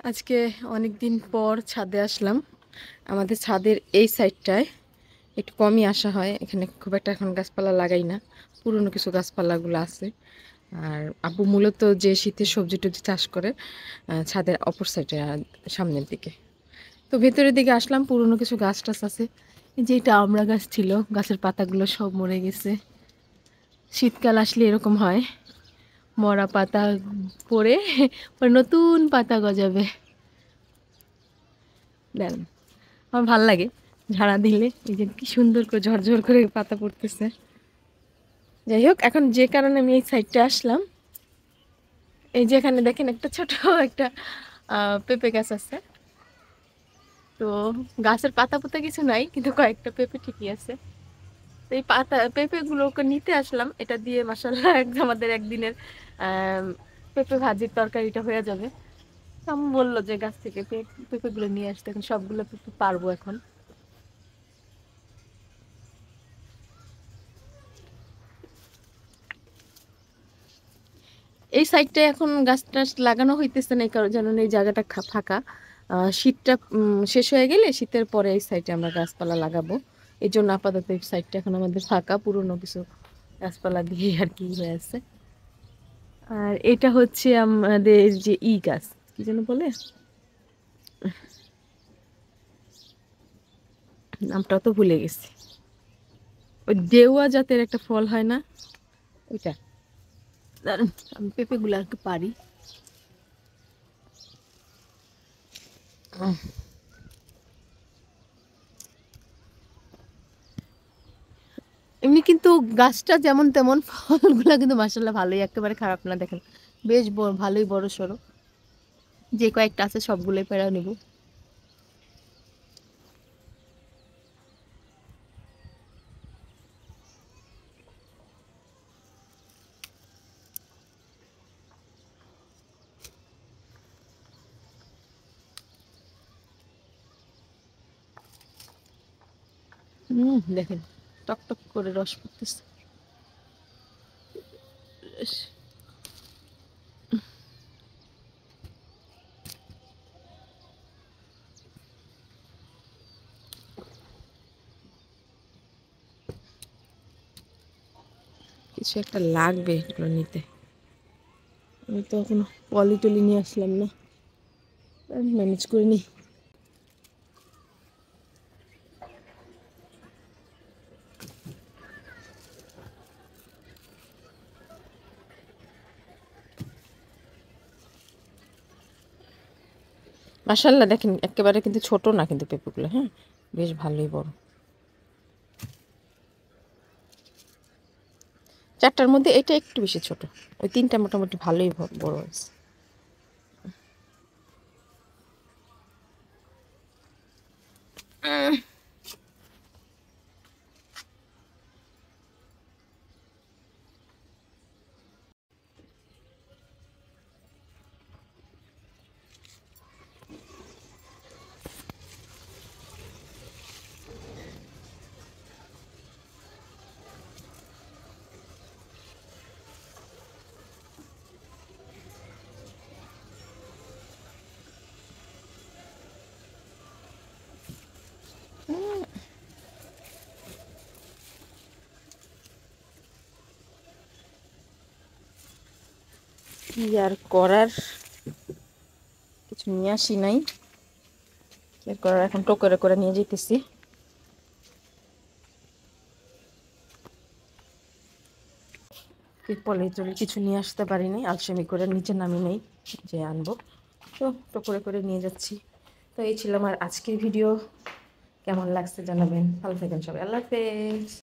আজকে অনেক দিন পর ছাদে আসলাম। আমাদের ছাদের এই সাইডটায় একটু কমই আসা হয়, এখানে খুব একটা এখন গাছপালা লাগাই না, পুরনো কিছু গাছপালাগুলো আছে। আর আব্বু মূলত যে শীতের সবজি টবজি চাষ করে ছাদের অপর সাইডে সামনের দিকে, তো ভেতরের দিকে আসলাম। পুরনো কিছু গাছ টাছ আছে, এই যে এটা আমড়া গাছ ছিল, গাছের পাতাগুলো সব মরে গেছে। শীতকাল আসলে এরকম হয়, মরা পাতা পড়ে পরে নতুন পাতা গজাবে। দেন আমার ভাল লাগে ঝাড়া দিলে, এই যে কি সুন্দর করে ঝরঝর করে পাতা পড়তেছে। যাই হোক, এখন যে কারণে আমি এই সাইডটা আসলাম, এই যে এখানে দেখেন একটা ছোট একটা পেঁপে গাছ আছে। তো গাছের পাতা পোতা কিছু নাই, কিন্তু কয়েকটা পেঁপে ঠিকই আছে। তো এই পাতা পেঁপেগুলোকে নিতে আসলাম, এটা দিয়ে মাসাল্লাহ আমাদের একদিনের পেঁপে ভাজির তরকারিটা হয়ে যাবে। তো আমি বললো যে গাছ থেকে পেঁপেগুলো নিয়ে আসতে, এখন সবগুলো পেঁপে পারবো এখন। এই সাইডটা এখন গাছ টাছ লাগানো হইতেছে না, এই কারণ এই জায়গাটা ফাঁকা। শীতটা শেষ হয়ে গেলে শীতের পরে এই সাইডে আমরা গাছপালা লাগাবো। এই জন্য আপাতত এই সাইডটা এখন আমাদের ফাঁকা, পুরনো কিছু গাছপালা দিয়ে আর কি হয়ে আছে। আর এটা হচ্ছে আমাদের যে গাছ, কি যেন বলে, নামটা তো ভুলে গেছি। ওই দেওয়া জাতের একটা ফল হয় না, ওইটা। দাঁড়ান, আমি পেঁপেগুলো আর কি পারি। এমনি কিন্তু গাছটা যেমন তেমন, ফলগুলা কিন্তু মাসাল্লাহ ভালোই, একেবারে খারাপ না। দেখেন বেশ ভালোই বড় সড়ো, যে কয়েকটা আছে সবগুলোই পেড়া নেব। দেখেন টক টক করে রস পড়তেছে। কিছু একটা লাগবে এগুলো নিতে, আমি তো এখনো পলি টলি নিয়ে আসলাম না, ম্যানেজ করে নিই। মাশাল্লাহ দেখেন একেবারে কিন্তু ছোট না কিন্তু পেঁপেগুলো, হ্যাঁ বেশ ভালোই বড়। চারটার মধ্যে এটা একটু বেশি ছোট, ওই তিনটা মোটামুটি ভালোই বড় হয়েছে। কি আর করার, কিছু নিয়ে আসি নাই, কি আর করার, এখন টোকরে করে নিয়ে যেতেছি। পলে চলে কিছু নিয়ে আসতে পারিনি, আলসেমি করে নিচে নামি নেই যে আনবো, তো টোকরে করে নিয়ে যাচ্ছি। তো এই ছিল আমার আজকের ভিডিও, কেমন লাগছে জানাবেন। ভালো থাকেন সবাই, আল্লাহ হাফেজ।